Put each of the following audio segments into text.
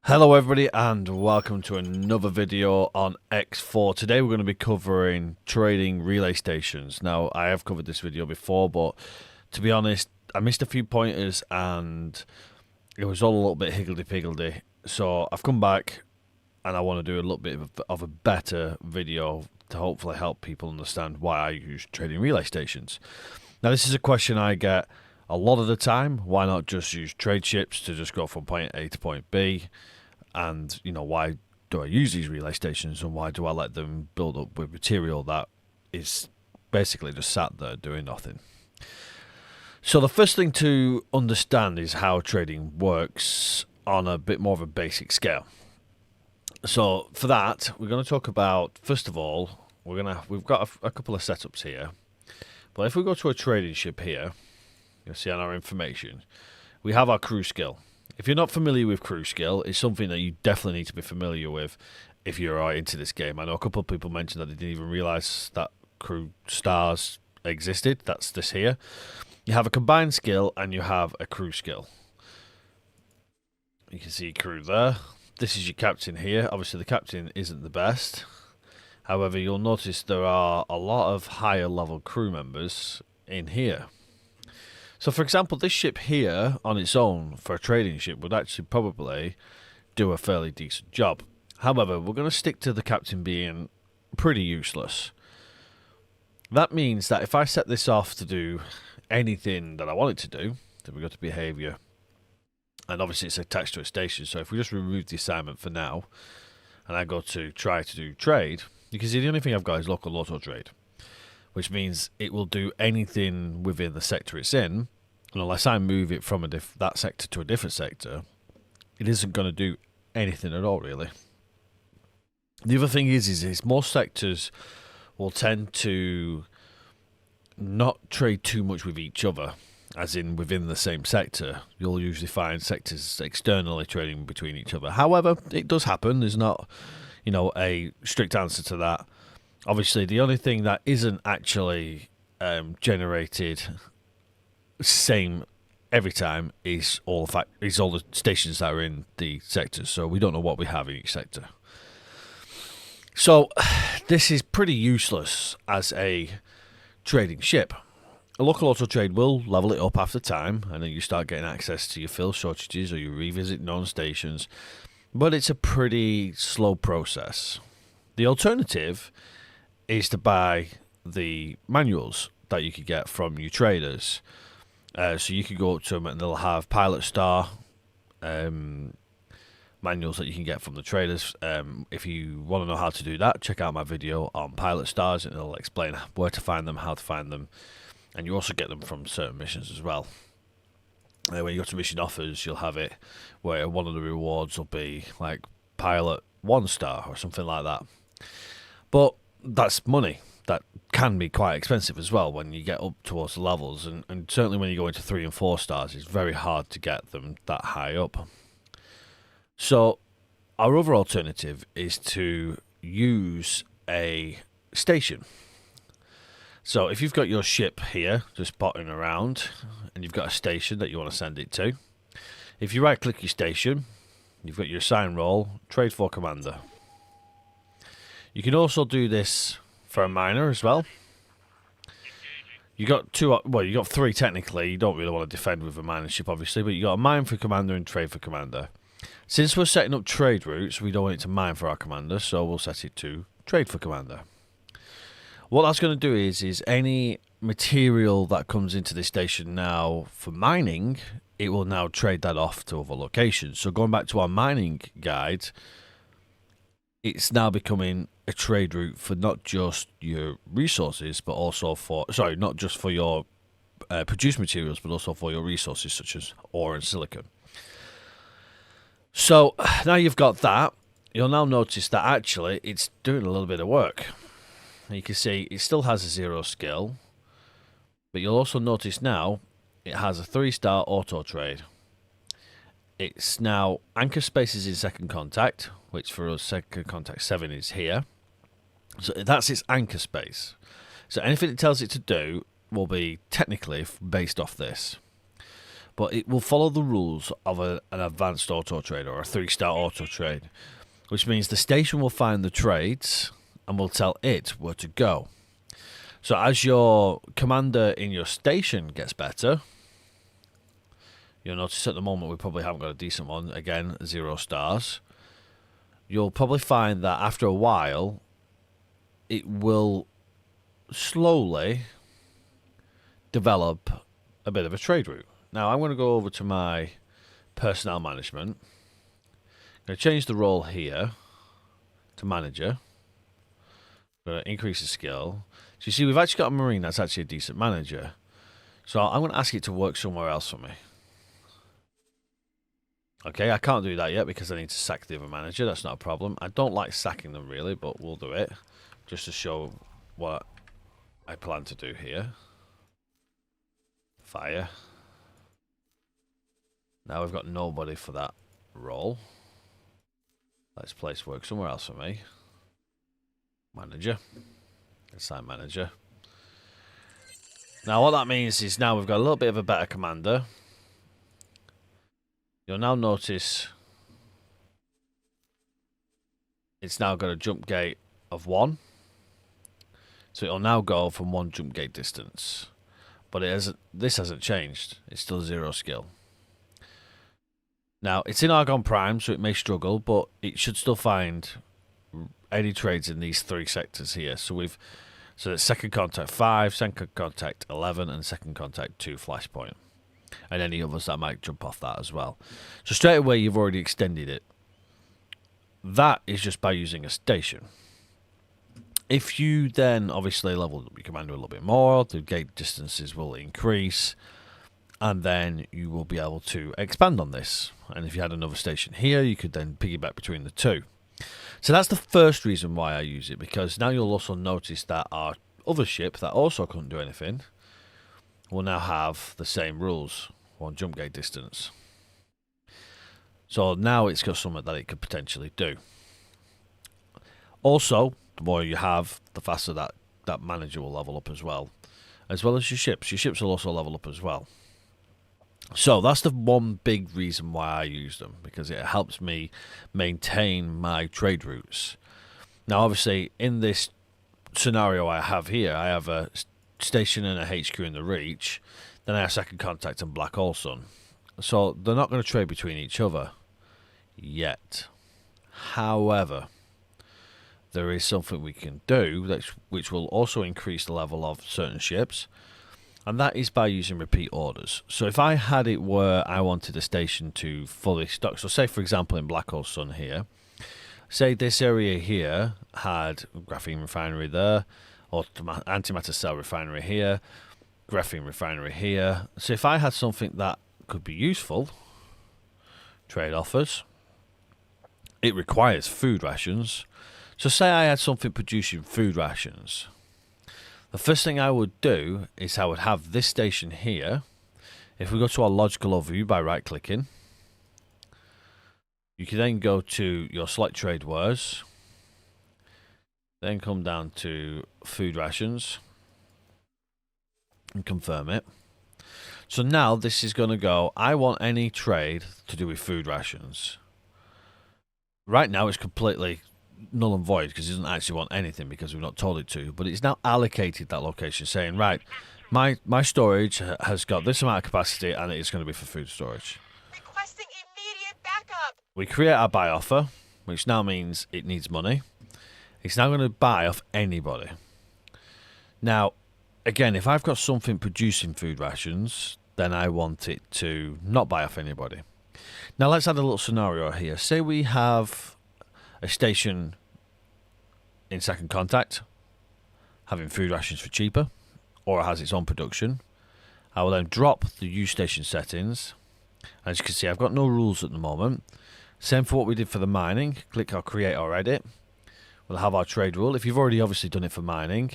Hello everybody and welcome to another video on X4. Today we're going to be covering trading relay stations. Now I have covered this video before, but to be honest I missed a few pointers and it was all a little bit higgledy-piggledy. So I've come back and I want to do a little bit of a better video to hopefully help people understand why I use trading relay stations. Now this is a question I get a lot of the time. Why not just use trade ships to just go from point A to point B? And, you know, why do I use these relay stations and why do I let them build up with material that is basically just sat there doing nothing? So the first thing to understand is how trading works on a bit more of a basic scale. So for that, we're going to talk about, first of all, we've got a couple of setups here. But if we go to a trading ship here, you'll see on our information, we have our crew skill. If you're not familiar with crew skill, it's something that you definitely need to be familiar with if you're into this game. I know a couple of people mentioned that they didn't even realise that crew stars existed. That's this here. You have a combined skill and you have a crew skill. You can see crew there. This is your captain here. Obviously the captain isn't the best. However, you'll notice there are a lot of higher level crew members in here. So for example, this ship here on its own for a trading ship would actually probably do a fairly decent job. However, we're going to stick to the captain being pretty useless. That means that if I set this off to do anything that I want it to do, then we go to behaviour. And obviously it's attached to a station, so if we just remove the assignment for now, and I go to try to do trade, you can see the only thing I've got is local auto trade, which means it will do anything within the sector it's in, and unless I move it from that sector to a different sector, it isn't going to do anything at all, really. The other thing is most sectors will tend to not trade too much with each other, as in within the same sector. You'll usually find sectors externally trading between each other. However, it does happen. There's not, you know, a strict answer to that. Obviously, the only thing that isn't actually generated same every time is all the stations that are in the sectors. So we don't know what we have in each sector. So this is pretty useless as a trading ship. A local auto trade will level it up after time, and then you start getting access to your fill shortages or you revisit known stations. But it's a pretty slow process. The alternative is to buy the manuals that you could get from your traders. So you could go up to them and they'll have Pilot Star manuals that you can get from the traders. If you want to know how to do that, check out my video on Pilot Stars and it'll explain where to find them, how to find them, and you also get them from certain missions as well. When you go to mission offers, you'll have it where one of the rewards will be like Pilot 1 star or something like that. But that's money. That can be quite expensive as well when you get up towards the levels, and certainly when you go into 3 and 4 stars, it's very hard to get them that high up. So our other alternative is to use a station. So if you've got your ship here just potting around and you've got a station that you want to send it to, if you right click your station, you've got your assign role, trade for commander. You can also do this for a miner as well. You got you got 3 technically. You don't really want to defend with a mining ship obviously, but you got a mine for commander and trade for commander. Since we're setting up trade routes, we don't want it to mine for our commander, so we'll set it to trade for commander. What that's going to do is any material that comes into this station now for mining, it will now trade that off to other locations. So going back to our mining guide, it's now becoming a trade route for not just your resources, but also for, sorry, not just for your produced materials, but also for your resources such as ore and silicon. So now you've got that, you'll now notice that actually it's doing a little bit of work. You can see it still has a 0 skill, but you'll also notice now it has a 3-star auto trade. It's now anchor spaces in second contact, which for us second contact 7 is here. So that's its anchor space. So anything it tells it to do will be technically based off this. but it will follow the rules of an advanced auto trade or a 3-star auto trade, which means the station will find the trades and will tell it where to go. So as your commander in your station gets better, you'll notice at the moment we probably haven't got a decent one. Again, 0 stars. You'll probably find that after a while, it will slowly develop a bit of a trade route. Now I'm going to go over to my personnel management. I'm going to change the role here to manager. I'm going to increase the skill. So you see we've actually got a marine that's actually a decent manager. So I'm going to ask it to work somewhere else for me. Okay, I can't do that yet because I need to sack the other manager. That's not a problem. I don't like sacking them really, but we'll do it just to show what I plan to do here. Fire. Now we've got nobody for that role. Let's place work somewhere else for me. Manager. Assign manager. Now what that means is now we've got a little bit of a better commander. You'll now notice it's now got a jump gate of 1. So it'll now go from 1 jump gate distance. But this hasn't changed. It's still 0 skill. Now, it's in Argon Prime, so it may struggle, but it should still find any trades in these 3 sectors here. So it's second contact 5, second contact 11, and second contact 2 flashpoint. And any others that might jump off that as well. So straight away, you've already extended it. That is just by using a station. If you then obviously level up your commander a little bit more, the gate distances will increase, and then you will be able to expand on this. And if you had another station here, you could then piggyback between the 2. So that's the first reason why I use it, because now you'll also notice that our other ship that also couldn't do anything will now have the same rules, 1 jump gate distance. So now it's got something that it could potentially do. Also, the more you have, the faster that manager will level up as well as your ships. Your ships will also level up as well. So that's the one big reason why I use them, because it helps me maintain my trade routes. Now, obviously, in this scenario I have here, I have a station and a HQ in the Reach, then I have second contact and Black Hole Sun. So they're not going to trade between each other yet. However, there is something we can do which will also increase the level of certain ships, and that is by using repeat orders. So if I had it where I wanted a station to fully stock, so say for example in Black Hole Sun here, say this area here had graphene refinery there, or antimatter cell refinery here, graphene refinery here. So if I had something that could be useful, trade offers, it requires food rations. So say I had something producing food rations. The first thing I would do is I would have this station here. If we go to our logical overview by right clicking, you can then go to your select trade wares, then come down to food rations and confirm it. So now this is going to go, I want any trade to do with food rations. Right now it's completely null and void because it doesn't actually want anything because we've not told it to, but it's now allocated that location saying, right, my storage has got this amount of capacity and it's going to be for food storage. Requesting immediate backup. We create our buy offer, which now means it needs money. It's now going to buy off anybody. Now, again, if I've got something producing food rations, then I want it to not buy off anybody. Now let's add a little scenario here. Say we have a station in second contact having food rations for cheaper, or it has its own production. I will then drop the use station settings. As you can see, I've got no rules at the moment. Same for what we did for the mining. Click our create or edit. We'll have our trade rule. If you've already obviously done it for mining,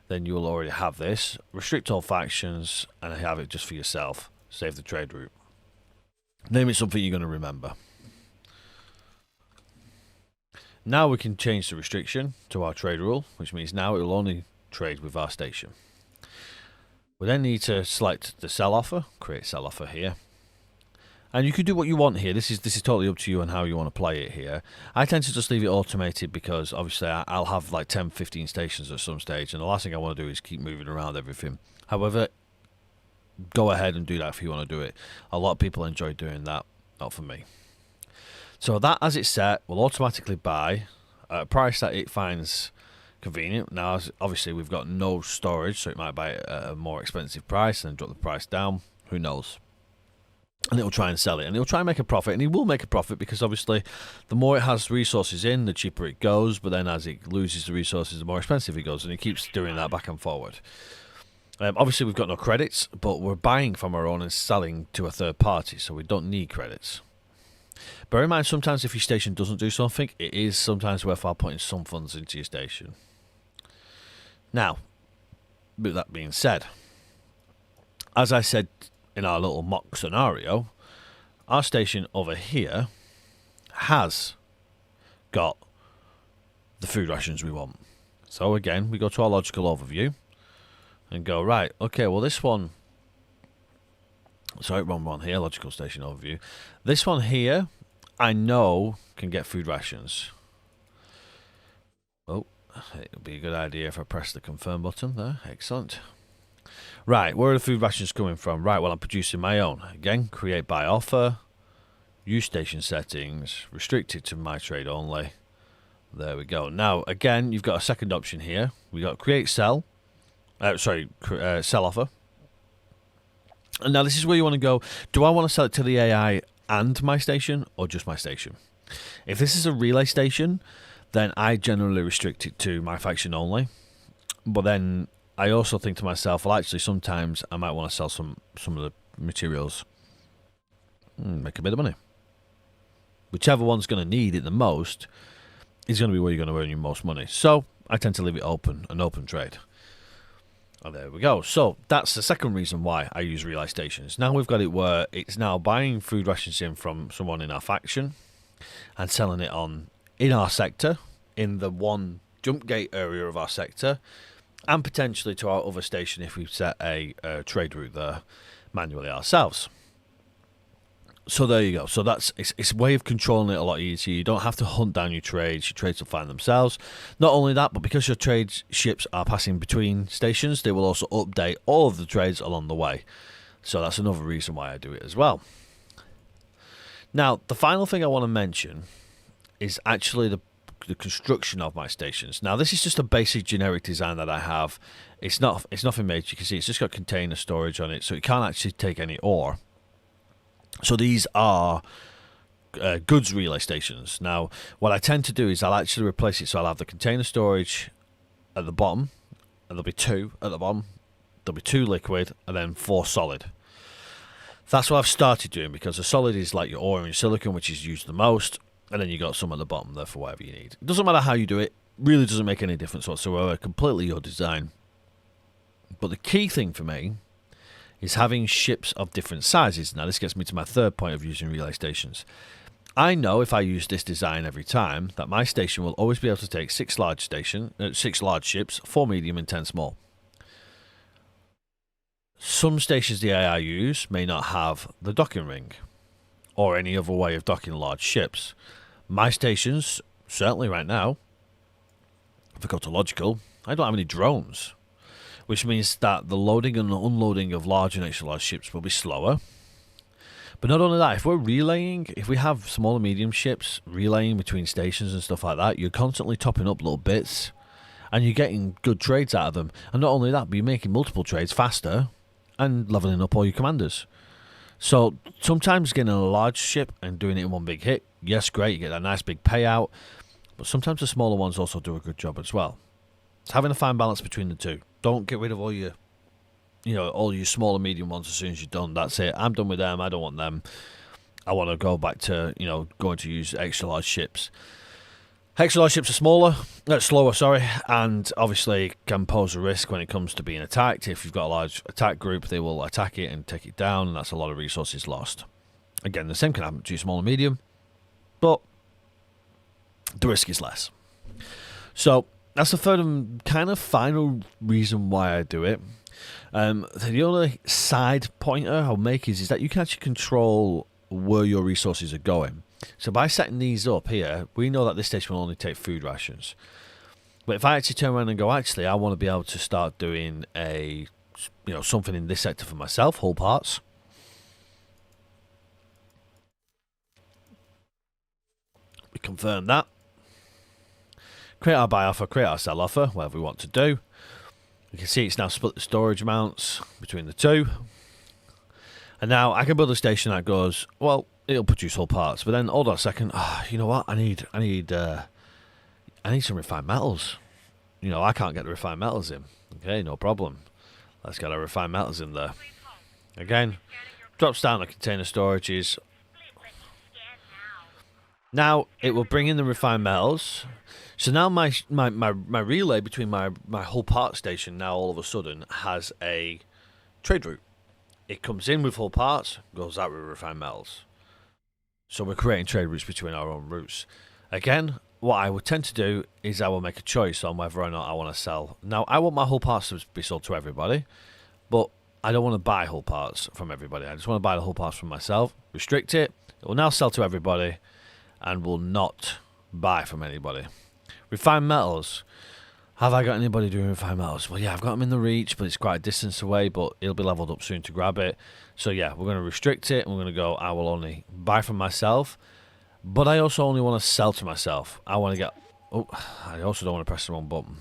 then you'll already have this. Restrict all factions and have it just for yourself. Save the trade route. Name it something you're going to remember. Now we can change the restriction to our trade rule, which means now it will only trade with our station. We then need to select the sell offer, create sell offer here. And you can do what you want here. This is totally up to you and how you want to play it here. I tend to just leave it automated because obviously I'll have like 10, 15 stations at some stage, and the last thing I want to do is keep moving around everything. However, go ahead and do that if you want to do it. A lot of people enjoy doing that. Not for me. So that, as it's set, will automatically buy at a price that it finds convenient. Now, obviously, we've got no storage, so it might buy it at a more expensive price and then drop the price down. Who knows? And it'll try and sell it, and it'll try and make a profit, and it will make a profit because obviously the more it has resources in, the cheaper it goes, but then as it loses the resources, the more expensive it goes, and it keeps doing that back and forward. Obviously, we've got no credits, but we're buying from our own and selling to a third party, so we don't need credits. Bear in mind, sometimes if your station doesn't do something, it is sometimes worthwhile putting some funds into your station. Now, with that being said, as I said in our little mock scenario, our station over here has got the food rations we want. So again, we go to our logical overview and go, right, okay, well this one, sorry, wrong one here, logical station overview. This one here, I know can get food rations. Oh, it would be a good idea if I press the confirm button there. Excellent. Right, where are the food rations coming from? Right, well, I'm producing my own. Again, create by offer, use station settings, restricted to my trade only. There we go. Now, again, you've got a second option here. We got create sell. Sell offer. And now this is where you want to go. Do I want to sell it to the AI and my station, or just my station? If this is a relay station, then I generally restrict it to my faction only. But then I also think to myself, well, actually, sometimes I might want to sell some of the materials, make a bit of money. Whichever one's going to need it the most is going to be where you're going to earn your most money. So I tend to leave it open, an open trade. And there we go. So that's the second reason why I use relay stations. Now we've got it where it's now buying food rations in from someone in our faction and selling it on in our sector, in the one jump gate area of our sector, and potentially to our other station if we set a trade route there manually ourselves. So there you go. So it's a way of controlling it a lot easier. You don't have to hunt down your trades will find themselves. Not only that, but because your trade ships are passing between stations, they will also update all of the trades along the way. So that's another reason why I do it as well. Now, the final thing I want to mention is actually the construction of my stations. Now, this is just a basic generic design that I have. It's nothing major. You can see it's just got container storage on it, so it can't actually take any ore. So these are goods relay stations. Now, what I tend to do is I'll actually replace it. So I'll have the container storage at the bottom, and there'll be 2 at the bottom. There'll be 2 liquid, and then 4 solid. That's what I've started doing, because the solid is like your ore and your silicon, which is used the most, and then you got some at the bottom there for whatever you need. It doesn't matter how you do it. Really doesn't make any difference whatsoever. Completely your design. But the key thing for me is having ships of different sizes. Now, this gets me to my third point of using relay stations. I know if I use this design every time, that my station will always be able to take 6 large ships, 4 medium and 10 small. Some stations the AI use may not have the docking ring or any other way of docking large ships. My stations, certainly right now, if I go to logical, I don't have any drones, which means that the loading and unloading of large and extra large ships will be slower. But not only that, if we're relaying, if we have small and medium ships relaying between stations and stuff like that, you're constantly topping up little bits and you're getting good trades out of them. And not only that, but you're making multiple trades faster and leveling up all your commanders. So sometimes getting a large ship and doing it in one big hit, yes, great, you get that nice big payout. But sometimes the smaller ones also do a good job as well. It's having a fine balance between the two. Don't get rid of all your small and medium ones as soon as you're done. That's it. I'm done with them. I don't want them. I want to go back to, going to use extra large ships. Extra large ships are slower, and obviously can pose a risk when it comes to being attacked. If you've got a large attack group, they will attack it and take it down, and that's a lot of resources lost. Again, the same can happen to small and medium, but the risk is less. So that's the third and kind of final reason why I do it. The only side pointer I'll make is that you can actually control where your resources are going. So by setting these up here, we know that this station will only take food rations. But if I actually turn around and go, actually, I want to be able to start doing something in this sector for myself, whole parts. We confirm that. Create our buy offer, create our sell offer, whatever we want to do. You can see it's now split the storage amounts between the two. And now I can build a station that goes, well, it'll produce whole parts. But then, hold on a second, you know what? I need some refined metals. I can't get the refined metals in. Okay, no problem. Let's get our refined metals in there. Again, drops down the container storages. Now it will bring in the refined metals. So now my relay between my whole part station now all of a sudden has a trade route. It comes in with whole parts, goes out with refined metals. So we're creating trade routes between our own routes. Again, what I would tend to do is I will make a choice on whether or not I want to sell. Now, I want my whole parts to be sold to everybody, but I don't want to buy whole parts from everybody. I just want to buy the whole parts from myself, restrict it. It will now sell to everybody and will not buy from anybody. Refined metals. Have I got anybody doing refined metals? Well, yeah, I've got them in the reach, but it's quite a distance away, but it'll be leveled up soon to grab it. So, yeah, we're going to restrict it, and we're going to go, I will only buy from myself, but I also only want to sell to myself. I want to get... Oh, I also don't want to press the wrong button.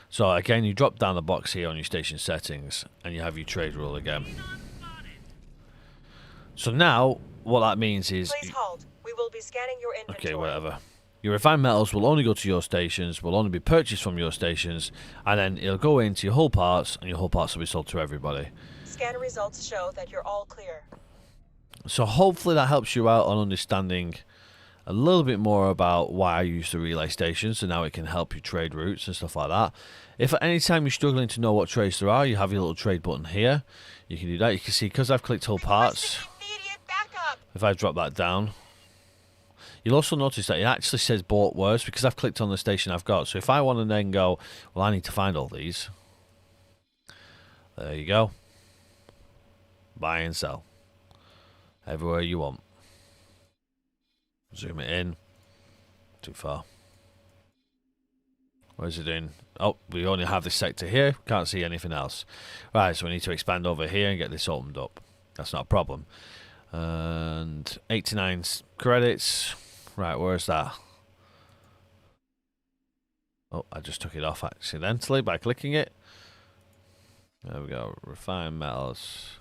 So, again, you drop down the box here on your station settings, and you have your trade rule again. So now, what that means is... Please hold. We will be scanning your inventory. Okay, whatever. Your refined metals will only go to your stations, will only be purchased from your stations, and then it'll go into your whole parts, and your whole parts will be sold to everybody. Scan results show that you're all clear. So hopefully that helps you out on understanding a little bit more about why I use the relay stations, so now it can help you trade routes and stuff like that. If at any time you're struggling to know what trades there are, you have your little trade button here. You can do that. You can see, because I've clicked whole parts, Immediate backup. if I drop that down, you'll also notice that it actually says bought words because I've clicked on the station I've got. So if I want to then go, well, I need to find all these. There you go. Buy and sell. Everywhere you want. Zoom it in. Too far. Where's it in? Oh, we only have this sector here. Can't see anything else. Right, so we need to expand over here and get this opened up. That's not a problem. And 89 credits. Right, where's that? Oh, I just took it off accidentally by clicking it. There we go. Refined metals.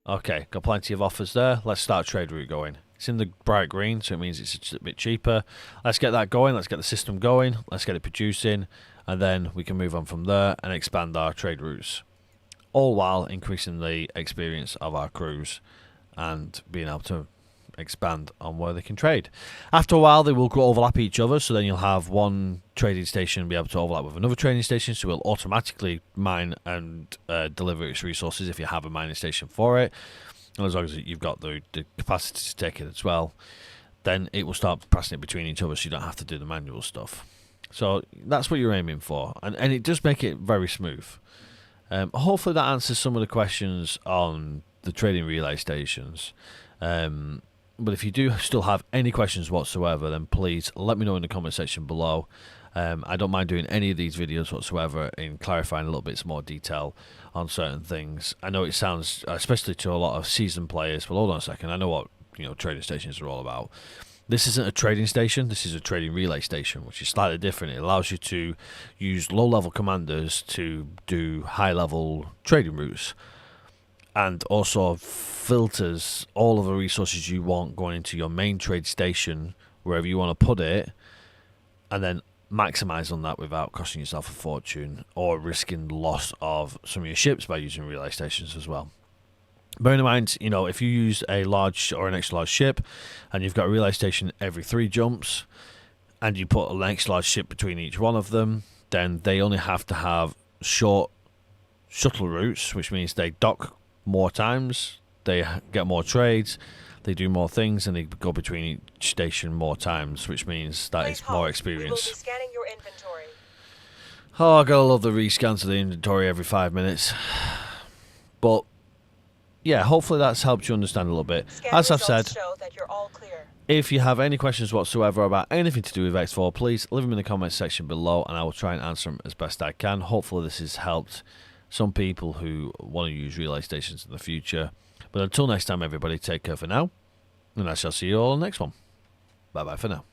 Okay, got plenty of offers there. Let's start trade route going. It's in the bright green, so it means it's a bit cheaper. Let's get that going. Let's get the system going. Let's get it producing. And then we can move on from there and expand our trade routes. All while increasing the experience of our crews and being able to expand on where they can trade. After a while, they will overlap each other, so then you'll have one trading station be able to overlap with another trading station, so it will automatically mine and deliver its resources if you have a mining station for it. And as long as you've got the capacity to take it as well, then it will start passing it between each other, so you don't have to do the manual stuff. So that's what you're aiming for, and it does make it very smooth. Hopefully that answers some of the questions on the trading relay stations. But if you do still have any questions whatsoever, then please let me know in the comment section below. I don't mind doing any of these videos whatsoever in clarifying a little bit more detail on certain things. I know it sounds, especially to a lot of seasoned players, well, hold on a second, I know what trading stations are all about. This isn't a trading station, this is a trading relay station, which is slightly different. It allows you to use low-level commanders to do high-level trading routes, and also filters all of the resources you want going into your main trade station, wherever you want to put it, and then maximize on that without costing yourself a fortune or risking the loss of some of your ships by using relay stations as well. Bearing in mind, if you use a large or an extra large ship and you've got a relay station every 3 jumps and you put an extra large ship between each one of them, then they only have to have short shuttle routes, which means they dock more times, they get more trades, they do more things, and they go between each station more times, which means that it's more experience. We will be scanning your inventory. Oh, I gotta love the rescans of the inventory every 5 minutes. But yeah, hopefully that's helped you understand a little bit. Scan As I've results said, show that you're all clear. if you have any questions whatsoever about anything to do with X4, please leave them in the comments section below and I will try and answer them as best I can. Hopefully this has helped some people who want to use relay stations in the future. But until next time, everybody, take care for now, and I shall see you all in the next one. Bye-bye for now.